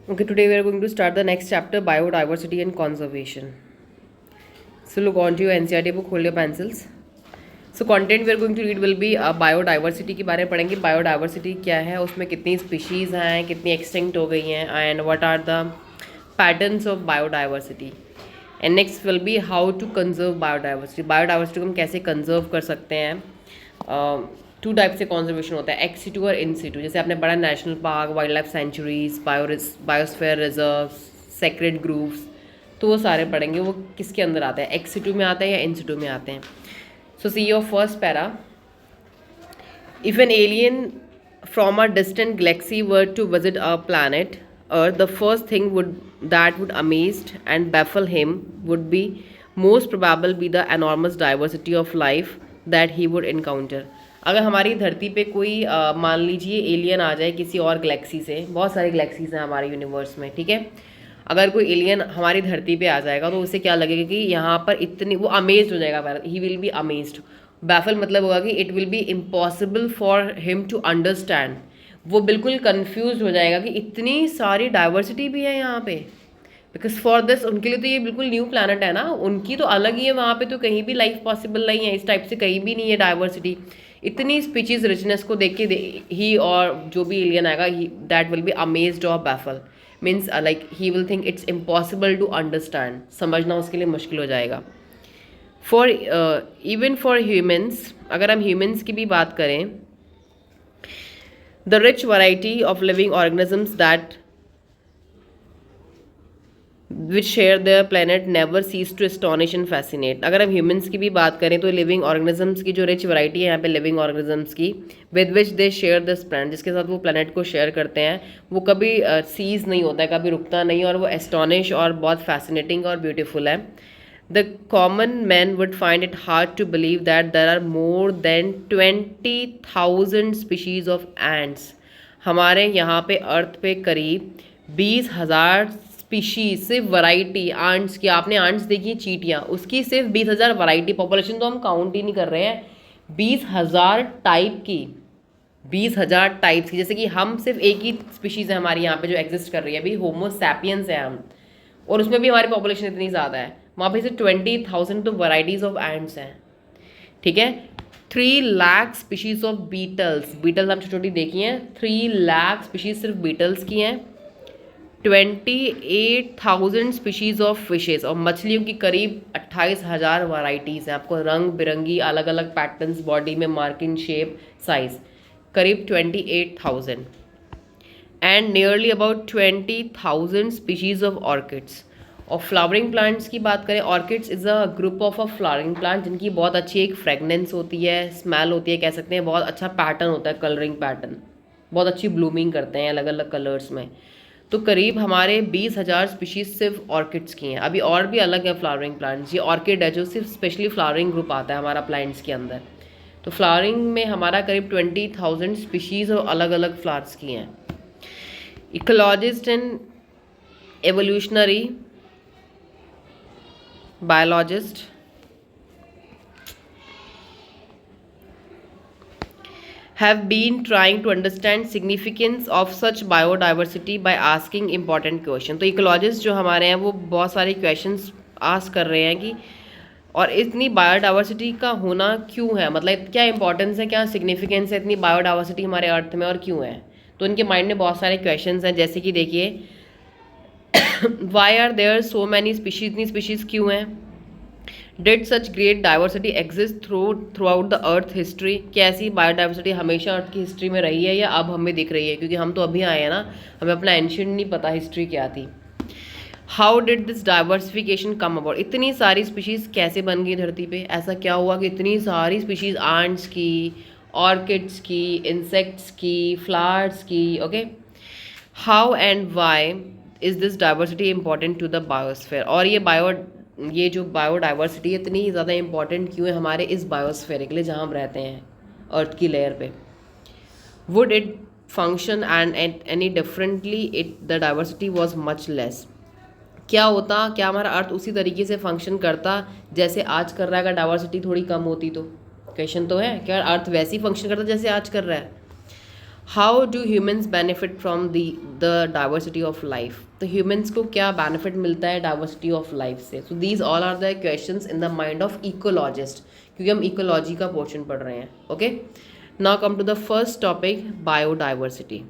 Okay, today we are going to start the next chapter, biodiversity and conservation. So look on to your NCERT book, hold your pencils. So content we are going to read will be biodiversity के बारे में पढ़ेंगे. Biodiversity क्या है, उसमें कितनी species हैं, कितनी extinct हो गई हैं, and what are the patterns of biodiversity. And next will be how to conserve biodiversity. Biodiversity को हम कैसे conserve कर सकते हैं. टू टाइप से कॉन्जर्वेशन होता है, एक्स सिटू और इन सिटू. जैसे आपने पढ़ा national park, wild life sanctuaries, biosphere reserve, sacred groups, तो वो सारे पढ़ेंगे. वो किसके अंदर आते हैं, एक्स सिटू में आते हैं या इन सिटू में आते हैं. So see your first para. If an alien from a distant galaxy were to visit a planet Earth, the first thing would amazed and baffle him would be most probable be the enormous diversity of life that he would encounter. अगर हमारी धरती पे कोई मान लीजिए alien आ जाए किसी और गैलेक्सी से, बहुत सारी गैलेक्सीज हैं हमारे यूनिवर्स में, ठीक है. अगर कोई एलियन हमारी धरती पे आ जाएगा तो उसे क्या लगेगा कि यहाँ पर इतनी, वो अमेज्ड हो जाएगा. He will be amazed. Baffle मतलब होगा कि it will be impossible for him to understand. वो बिल्कुल कंफ्यूज हो जाएगा कि इतनी सारी डाइवर्सिटी भी है यहाँ पे. बिकॉज फॉर दिस, उनके लिए तो ये बिल्कुल न्यू प्लानट है ना, उनकी तो अलग ही है. वहाँ पे तो कहीं भी लाइफ पॉसिबल नहीं है, इस टाइप से कहीं भी नहीं है डाइवर्सिटी. इतनी स्पीचीज रिचनेस को देख के ही और जो भी एलियन आएगा, दैट विल बी अमेज्ड और baffle. Means like he will think it's impossible to understand. समझना उसके लिए मुश्किल हो जाएगा. फॉर इवन फॉर ह्यूमन्स, अगर हम ह्यूमन्स की भी बात करें, the rich variety of living organisms that which share their planet never cease to astonish and fascinate. अगर हम ह्यूमंस की भी बात करें तो लिविंग ऑर्गेनिजम्स की जो रिच वैरायटी है यहाँ पे लिविंग ऑर्गेनिजम्स की, with which they share this planet, जिसके साथ वो प्लानट को शेयर करते हैं, वो कभी सीज नहीं होता है, कभी रुकता नहीं, और वो एस्टॉनिश और बहुत फैसिनेटिंग और ब्यूटीफुल है. The common man would find it hard to believe that there are more than 20,000 species of ants. हमारे यहाँ पे अर्थ पे करीब 20,000 स्पीशीज, सिर्फ वैरायटी आंट्स की. आपने आंट्स देखी, चींटियाँ, उसकी सिर्फ 20,000 वैरायटी. पॉपुलेशन तो हम काउंट ही नहीं कर रहे हैं. 20,000 टाइप की, 20,000 टाइप्स की. जैसे कि हम सिर्फ एक ही स्पीशीज़ है हमारी यहाँ पे जो एग्जिस्ट कर रही है अभी, होमो सैपियंस है हम, और उसमें भी हमारी पॉपुलेशन इतनी ज़्यादा है. वहाँ पे से 20,000 तो वैराइटीज़ ऑफ एंट्स हैं, ठीक है. 3 lakh species of beetles, beetles हम छोटी छोटी देखी हैं, 3 लाख स्पीशीज़ सिर्फ बीटल्स की हैं. 28,000 स्पीशीज़ ऑफ फिशेस, और मछलियों की करीब 28,000 वैराइटीज़ हैं. आपको रंग बिरंगी अलग अलग पैटर्न्स, बॉडी में मार्किंग, शेप, साइज, करीब 28,000. And nearly about 20,000 species of orchids. और फ्लावरिंग प्लांट्स की बात करें, orchids is a group of flowering plant जिनकी बहुत अच्छी एक फ्रेगनेंस होती है, स्मेल होती है, कह सकते हैं बहुत अच्छा पैटर्न होता है, कलरिंग पैटर्न, बहुत अच्छी ब्लूमिंग करते हैं अलग अलग कलर्स में. तो करीब हमारे 20,000 स्पीशीज़ सिर्फ ऑर्किड्स की हैं. अभी और भी अलग है फ्लावरिंग प्लांट्स. ये ऑर्किड है जो सिर्फ स्पेशली फ्लावरिंग ग्रुप आता है हमारा प्लांट्स के अंदर. तो फ्लावरिंग में हमारा करीब 20,000 स्पीशीज़ और अलग अलग फ्लावर्स की हैं. Ecologist and evolutionary biologist have been trying to understand significance of such biodiversity by asking important question. तो इकोलॉजिस्ट जो हमारे हैं वो बहुत सारे क्वेश्चंस आस्क कर रहे हैं कि और इतनी बायोडाइवर्सिटी का होना क्यों है, मतलब क्या इंपॉर्टेंस है, क्या सिग्निफिकेंस है इतनी बायोडाइवर्सिटी हमारे अर्थ में और क्यों है. तो उनके माइंड में बहुत सारे क्वेश्चंस हैं. जैसे कि देखिए, why are there so many species, इतनी स्पीशीज़ क्यों हैं. Did such great diversity exist throughout the earth history, क्या ऐसी बायोडाइवर्सिटी हमेशा अर्थ की हिस्ट्री में रही है या अब हमें दिख रही है, क्योंकि हम तो अभी आए हैं ना, हमें अपना एंशियंट नहीं पता हिस्ट्री क्या थी. How did this diversification come about, इतनी सारी स्पीशीज़ कैसे बन गई धरती पे, ऐसा क्या हुआ कि इतनी सारी स्पीशीज़, आंट्स की, ऑर्किड्स की, इंसेक्ट्स की, फ्लावर्स की. Okay, how and why is this diversity important to the biosphere, और ये जो बायोडाइवर्सिटी इतनी ज़्यादा इंपॉर्टेंट क्यों है हमारे इस बायोस्फीयर के लिए जहाँ हम रहते हैं अर्थ की लेयर पे. Would it function and any differently it the diversity was much less, क्या होता, क्या हमारा अर्थ उसी तरीके से फंक्शन करता जैसे आज कर रहा है अगर डाइवर्सिटी थोड़ी कम होती तो. क्वेश्चन तो है, क्या अर्थ वैसे ही फंक्शन करता जैसे आज कर रहा है. How do humans benefit from the diversity of life, तो ह्यूमन्स को क्या बेनिफिट मिलता है डाइवर्सिटी ऑफ लाइफ से. So these all are the questions in the mind of ecologist, क्योंकि हम इकोलॉजी का पोर्शन पढ़ रहे हैं. Okay, now come to the first topic, biodiversity.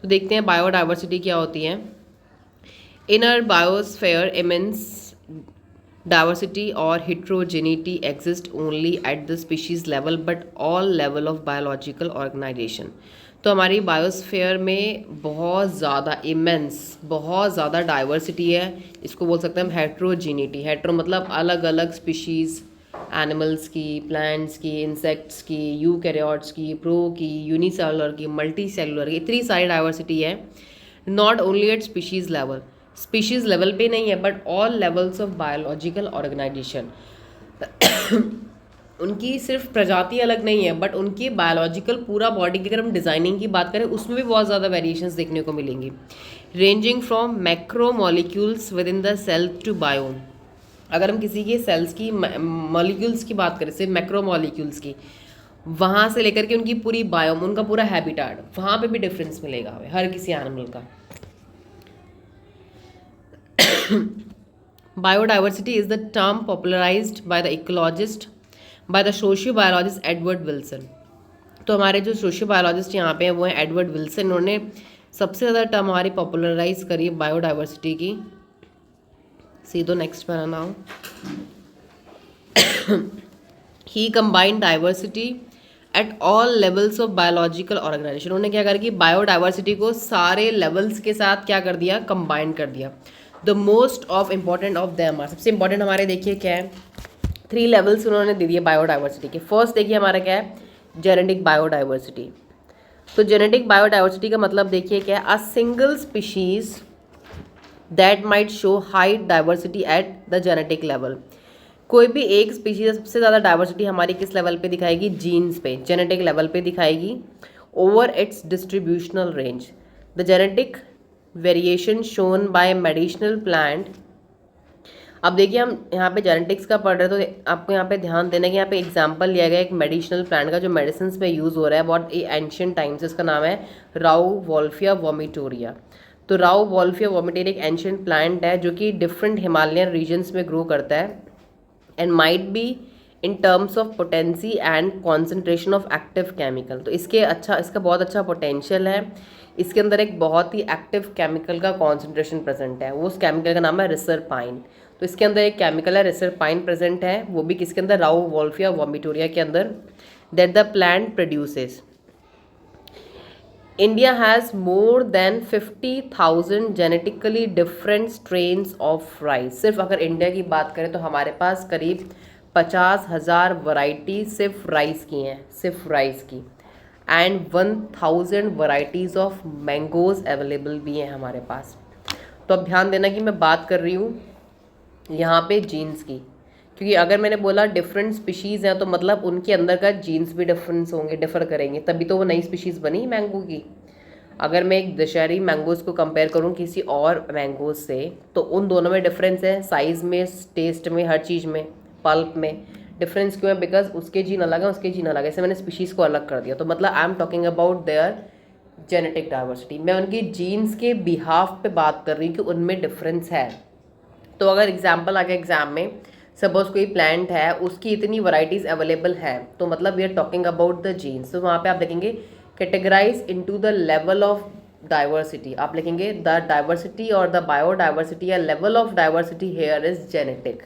तो देखते हैं बायोडाइवर्सिटी क्या होती है. In our biosphere immense diversity or heterogeneity exists only at the species level but all level of biological organization. तो हमारी बायोस्फेयर में बहुत ज़्यादा इमेंस, बहुत ज़्यादा डाइवर्सिटी है. इसको बोल सकते हैं हम हेट्रोजीनिटी. हेट्रो मतलब अलग अलग स्पीशीज़, एनिमल्स की, प्लांट्स की, इंसेक्ट्स की, यूकैरियोट्स की, प्रो की, यूनिसेलुलर की, मल्टी सेलुलर की, इतनी सारी डाइवर्सिटी है. Not only at species level, species level पे नहीं है but all levels of biological organisation. उनकी सिर्फ प्रजाति अलग नहीं है बट उनकी बायोलॉजिकल पूरा बॉडी की अगर हम डिज़ाइनिंग की बात करें उसमें भी बहुत ज़्यादा वेरिएशंस देखने को मिलेंगी. Ranging from macromolecules within the cell to biome. अगर हम किसी के सेल्स की मॉलिक्यूल्स की बात करें, सिर्फ मैक्रो मॉलिक्यूल्स की, वहाँ से लेकर के उनकी पूरी बायोम, उनका पूरा हैबिटाट, वहाँ पे भी डिफरेंस मिलेगा हमें हर किसी एनिमल का. Biodiversity is the term popularized by the ecologist, by the sociobiologist Edward Wilson. तो हमारे जो सोशियोबायोलॉजिस्ट यहाँ पे हैं वो हैं एडवर्ड विल्सन. उन्होंने सबसे ज़्यादा टर्म हमारी पॉपुलराइज करी बायोडाइवर्सिटी की. सी दो next para now. He combined diversity at all levels of biological organisation. उन्होंने क्या करा कि बायोडाइवर्सिटी को सारे लेवल्स के साथ क्या कर दिया, कंबाइन कर दिया. The most of important of them are, सबसे इंपॉर्टेंट हमारे देखिए क्या है, 3 लेवल्स उन्होंने दे दिए बायोडाइवर्सिटी के. फर्स्ट देखिए हमारा क्या है, जेनेटिक बायोडाइवर्सिटी. तो जेनेटिक बायोडाइवर्सिटी का मतलब देखिए क्या है, a single species that might show high diversity at the genetic level. कोई भी एक स्पीशीज सबसे ज़्यादा डाइवर्सिटी हमारी किस लेवल पे दिखाएगी, जीन्स पे, जेनेटिक लेवल पे दिखाएगी. Over it's distributional range, the genetic variation shown by medicinal plant. अब देखिए हम यहाँ पे जेनेटिक्स का पढ़ रहे हैं तो आपको यहाँ पे ध्यान देना कि यहाँ पे एग्जांपल लिया गया एक मेडिसिनल प्लांट का जो मेडिसिन में यूज़ हो रहा है बहुत एंशियंट टाइम से. इसका नाम है राउ वॉल्फिया वोमिटोरिया. तो राउ वॉल्फिया वोमिटोरिया एक एंशियंट प्लांट है जो कि डिफरेंट हिमालयन रीजन्स में ग्रो करता है and might be in terms of potency and concentration of active chemical. तो इसका बहुत अच्छा पोटेंशियल है. इसके अंदर एक बहुत ही एक्टिव केमिकल का कॉन्सेंट्रेशन प्रेजेंट है. वो उस केमिकल का नाम है रिसरपाइन. तो इसके अंदर एक केमिकल है रिसरपाइन प्रेजेंट है, वो भी किसके अंदर, राउ वॉल्फिया वोमिटोरिया के अंदर, that the plant produces. India has more than 50,000 genetically different strains of rice. सिर्फ अगर इंडिया की बात करें तो हमारे पास करीब 50,000 वैरायटी सिर्फ राइस की हैं, सिर्फ राइस की. And 1,000 varieties of mangoes available भी हैं हमारे पास. तो अब ध्यान देना कि मैं बात कर रही हूँ यहाँ पे जीन्स की, क्योंकि अगर मैंने बोला डिफरेंट स्पीशीज़ हैं तो मतलब उनके अंदर का जीन्स भी डिफरेंस होंगे, डिफ़र करेंगे, तभी तो वो नई स्पीशीज़ बनी मैंगो की. अगर मैं एक दशहरी मैंगोज़ को कंपेयर करूँ किसी और मैंगोज़ से तो उन दोनों में डिफरेंस है, साइज़ में, टेस्ट में, हर चीज़ में, पल्प में डिफरेंस क्यों है, बिकॉज उसके जीन अलग है, उसके जीन अलग है, ऐसे मैंने स्पीशीज़ को अलग कर दिया. तो मतलब I am talking about their genetic diversity. मैं उनकी जीन्स के बिहाफ पे बात कर रही हूँ कि उनमें डिफरेंस है. तो अगर एग्जाम्पल आ गया एग्जाम में, सपोज कोई प्लांट है उसकी इतनी वैरायटीज़ अवेलेबल है तो मतलब we are talking about the genes. तो वहाँ पे आप देखेंगे categorise into the level of diversity, आप लिखेंगे द डाइवर्सिटी और द बायोडाइवर्सिटी या level of diversity here is genetic.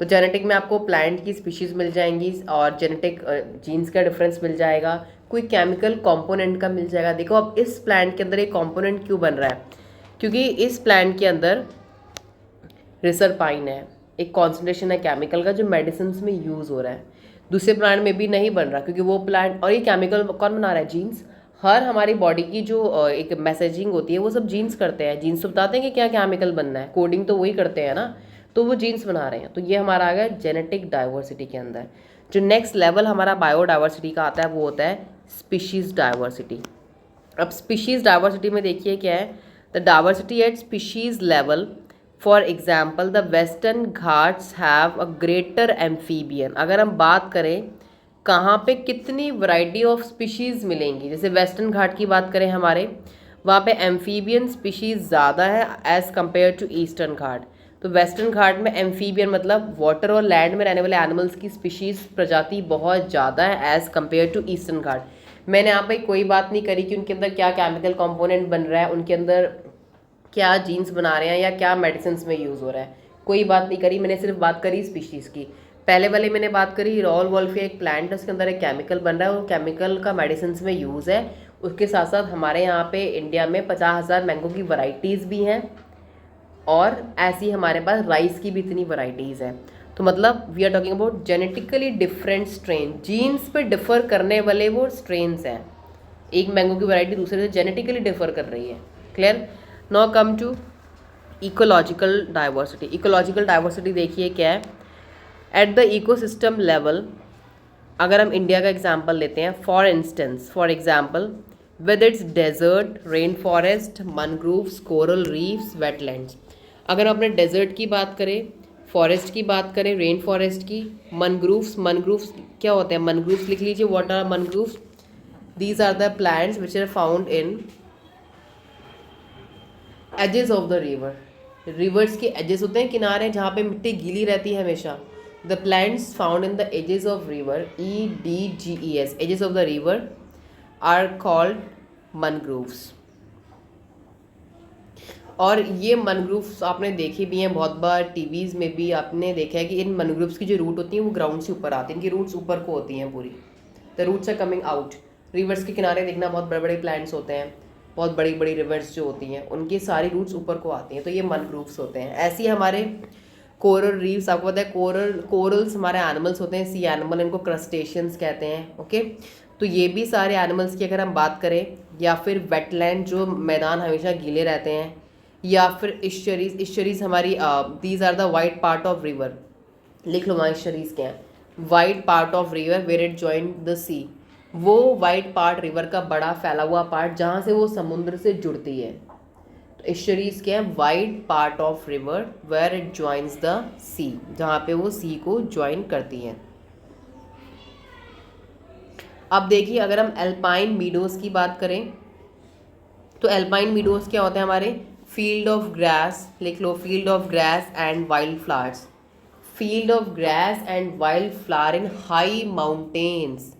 तो जेनेटिक में आपको प्लांट की स्पीशीज़ मिल जाएंगी और जेनेटिक जीन्स का डिफरेंस मिल जाएगा, कोई केमिकल कंपोनेंट का मिल जाएगा. देखो अब इस प्लांट के अंदर एक कंपोनेंट क्यों बन रहा है, क्योंकि इस प्लांट के अंदर रिसरपाइन है, एक कॉन्सेंट्रेशन है केमिकल का जो मेडिसिन में यूज़ हो रहा है. दूसरे प्लांट में भी नहीं बन रहा क्योंकि वो प्लांट, और ये केमिकल कौन बना रहा है, जीन्स. हर हमारी बॉडी की जो एक मैसेजिंग होती है वो सब जीन्स करते हैं. जीन्स तो बताते हैं कि क्या केमिकल बनना है, कोडिंग तो वही करते हैं ना, तो वो जीन्स बना रहे हैं. तो ये हमारा आ गया जेनेटिक डाइवर्सिटी के अंदर. जो नेक्स्ट लेवल हमारा बायोडाइवर्सिटी का आता है वो होता है स्पीशीज़ डाइवर्सिटी. अब स्पीशीज़ डाइवर्सिटी में देखिए क्या है, the diversity eight species level. For example the western Ghats have a greater amphibian. अगर हम बात करें कहाँ पे कितनी वैरायटी ऑफ स्पीशीज़ मिलेंगी। जैसे वेस्टर्न घाट की बात करें हमारे, वहाँ पे एम्फीबियन स्पीशीज़ ज़्यादा है एज़ कम्पेयर टू ईस्टर्न घाट। तो वेस्टर्न घाट में एम्फीबियन मतलब वाटर और लैंड में रहने वाले एनिमल्स की स्पीशीज़ प्रजाति बहुत ज़्यादा है एज़ कम्पेयर टू ईस्टर्न घाट। मैंने यहाँ पे कोई बात नहीं करी कि उनके अंदर क्या केमिकल कंपोनेंट बन रहा है, उनके अंदर क्या जीन्स बना रहे हैं या क्या मेडिसिन में यूज़ हो रहा है, कोई बात नहीं करी। मैंने सिर्फ बात करी स्पीशीज़ की। पहले वाले मैंने बात करी रॉल वॉल्फिया एक प्लांट है, उसके अंदर एक केमिकल बन रहा है, वो केमिकल का मेडिसिन में यूज़ है। उसके साथ साथ हमारे यहाँ पे इंडिया में 50,000 मैंगो की वैरायटीज़ भी हैं, और ऐसी हमारे पास राइस की भी इतनी वैरायटीज़ हैं। तो मतलब we are talking about genetically different strain, genes पे डिफ़र करने वाले वो स्ट्रेन्स हैं। एक मैंगो की वैरायटी दूसरे से जेनेटिकली डिफ़र कर रही है। Clear. Now come to ecological diversity. Ecological diversity देखिए क्या है। एट द इकोसिस्टम लेवल, अगर हम इंडिया का एग्जांपल लेते हैं, for example with its desert, rain forest, mangroves, coral reefs, wetlands. अगर हम अपने डेजर्ट की बात करें, फॉरेस्ट की बात करें, रेन फॉरेस्ट की, मैनग्रोव्स क्या होते हैं, मैनग्रोव्स लिख लीजिए, what are mangroves? These are the plants which are found in edges of the river. Rivers के एजेस होते हैं, किनारे जहाँ पे मिट्टी गीली रहती है हमेशा। The plants found in the edges of river, EDGES, edges of the river are called mangroves. और ये मैनग्रोव्स आपने देखे भी हैं बहुत बार, टीवीज़ में भी आपने देखा है कि इन मैनग्रोव्स की जो रूट होती हैं वो ग्राउंड से ऊपर आती हैं, इनकी रूट्स ऊपर को होती हैं पूरी। The roots are coming out. Rivers के किनारे देखना बहुत बड़े बड़े प्लांट्स होते हैं, बहुत बड़ी बड़ी रिवर्स जो होती हैं उनकी सारी रूट्स ऊपर को आती हैं, तो ये मैनग्रोव्स होते हैं। ऐसे ही हमारे कोरल रीफ्स, आपको पता है कोरल्स हमारे एनिमल्स होते हैं, सी एनिमल, इनको क्रस्टेशियंस कहते हैं। ओके, तो ये भी सारे एनिमल्स की अगर हम बात करें, या फिर वेटलैंड जो मैदान हमेशा गीले रहते हैं, या फिर इश्चरीज हमारी, these are the white part of river. लिख लो वहाँ इश्चरीज क्या है, white part of river where it join the sea. वो वाइट पार्ट रिवर का बड़ा फैला हुआ पार्ट जहाँ से वो समुद्र से जुड़ती है। तो इश्चरीज क्या है, wide part of river where it joins the sea, जहाँ पे वो सी को ज्वाइन करती हैं। अब देखिए अगर हम एल्पाइन मीडोज की बात करें, तो एल्पाइन मीडोज क्या होते हैं हमारे, फील्ड ऑफ ग्रास, लिख लो, field of grass and wild flowers. Field of grass and wild flower in high mountains.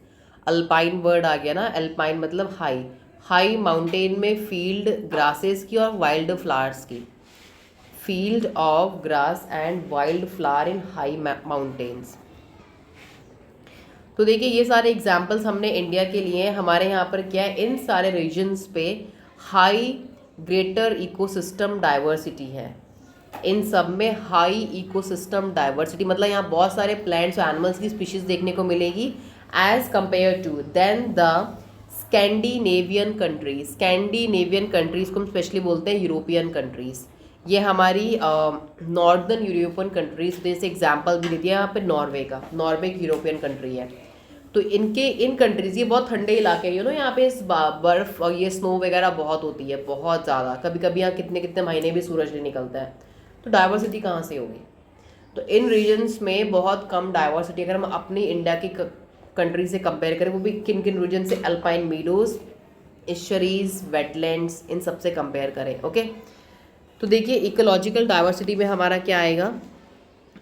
Alpine word आ गया ना, एल्पाइन मतलब हाई, हाई माउंटेन में फील्ड ग्रासेस की और वाइल्ड फ्लावर्स की। Field of grass and wild flower in high mountains. तो देखिए ये सारे एग्जाम्पल्स हमने इंडिया के लिए, हमारे यहाँ पर क्या है, इन सारे रीजन्स पे हाई ग्रेटर इकोसिस्टम डाइवर्सिटी है। इन सब में हाई इकोसिस्टम डाइवर्सिटी मतलब यहाँ बहुत सारे प्लांट्स और एनिमल्स की स्पीशीज देखने को मिलेगी as compare to then the Scandinavian countries. Scandinavian countries को हम स्पेशली बोलते हैं यूरोपियन कंट्रीज। ये हमारी नॉर्दर्न यूरोपियन कंट्रीज, जैसे एग्जाम्पल भी देती है यहाँ पे नॉर्वे का, नॉर्वे एक यूरोपियन कंट्री है। तो इन कंट्रीज़, ये बहुत ठंडे इलाके हैं, यहाँ पे इस बर्फ़ और ये स्नो वगैरह बहुत होती है, बहुत ज़्यादा। कभी कभी यहाँ कितने कितने महीने भी सूरज नहीं निकलता है, तो डाइवर्सिटी कहाँ से होगी। तो इन रीजन्स में बहुत कम डाइवर्सिटी। अगर हम अपनी इंडिया की कंट्री से कंपेयर करें, वो भी किन किन रीजन से, अल्पाइन मीडोज, इश्चरीज, वेटलैंड्स, इन सब से कंपेयर करें। ओके, तो देखिए इकोलॉजिकल डाइवर्सिटी में हमारा क्या आएगा,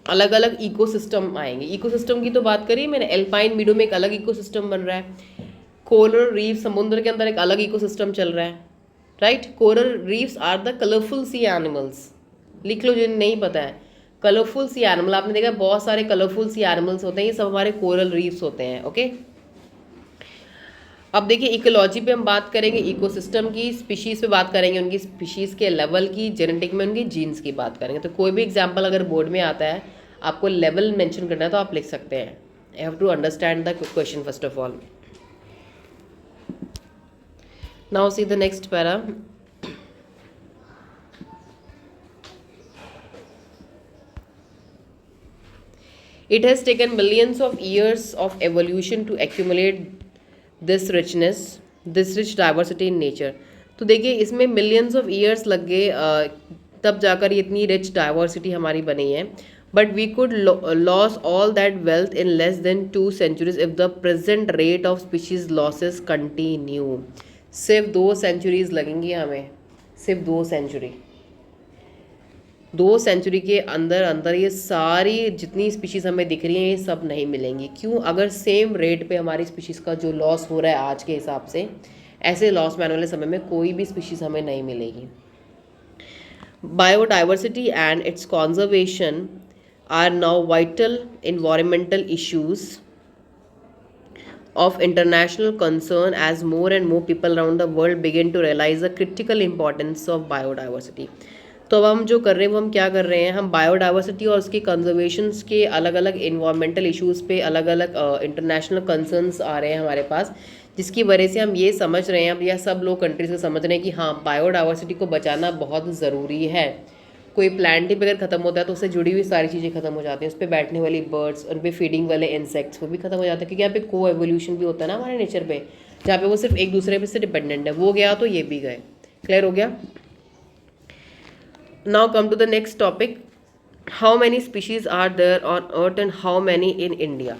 अलग अलग इकोसिस्टम आएंगे। इकोसिस्टम की तो बात करिए मैंने, एल्पाइन मीडो में एक अलग इकोसिस्टम बन रहा है, कोरल रीफ समुद्र के अंदर एक अलग इकोसिस्टम चल रहा है, right. Coral reefs are the colourful sea animals, लिख लो जिन्हें नहीं पता है, कलरफुल सी एनिमल, आपने देखा बहुत सारे कलरफुल सी एनिमल्स होते हैं, ये सब हमारे कोरल रीफ्स होते हैं। ओके, अब देखिए इकोलॉजी पे हम बात करेंगे, इकोसिस्टम की, स्पीशीज़ पे बात करेंगे, उनकी स्पीशीज़ के लेवल की, जेनेटिक में उनकी जीन्स की बात करेंगे। तो कोई भी एग्जांपल अगर बोर्ड में आता है, आपको लेवल मेंशन करना है तो आप लिख सकते हैं। I have to understand the question first of all. Now see the next para. It has taken millions of years of evolution to accumulate this richness, this rich diversity in nature। तो देखिए इसमें millions of years लग गए, तब जाकर ये इतनी rich diversity हमारी बनी है। but we could lose all that wealth in less than 2 centuries if the present rate of species losses continue. सिर्फ 2 सेंचुरीज लगेंगी हमें, सिर्फ 2 सेंचुरी, 2 सेंचुरी के अंदर अंदर ये सारी जितनी स्पीशीज़ हमें दिख रही हैं ये सब नहीं मिलेंगी. क्यों? अगर सेम रेट पे हमारी स्पीशीज़ का जो लॉस हो रहा है आज के हिसाब से, ऐसे लॉस में आने वाले समय में कोई भी स्पीशीज़ हमें नहीं मिलेगी. Biodiversity and it's conservation are now vital environmental issues of international concern as more and more people around the world begin to realize the critical importance of biodiversity. तो अब हम जो कर रहे हैं वो हम क्या कर रहे हैं, हम बायोडाइवर्सिटी और उसकी कंजर्वेशन के अलग अलग इन्वायरमेंटल इश्यूज़ पे अलग अलग इंटरनेशनल कंसर्न्स आ रहे हैं हमारे पास, जिसकी वजह से हम ये समझ रहे हैं, अब यह सब लोग कंट्रीज को समझ रहे हैं कि हाँ बायोडाइवर्सिटी को बचाना बहुत ज़रूरी है. कोई प्लांट ही अगर ख़त्म होता है तो उससे जुड़ी हुई सारी चीज़ें ख़त्म हो जाती हैं, उस पर बैठने वाली बर्ड्स, उन पर फीडिंग वाले इंसेक्ट्स वो भी ख़त्म हो जाते हैं, क्योंकि यहाँ पे को एवोल्यूशन भी होता है ना हमारे नेचर पे, जहाँ पे वो सिर्फ एक दूसरे पे से डिपेंडेंट है. वो गया तो ये भी गए. क्लियर हो गया? Now come to the next topic. How many species are there on earth and how many in India.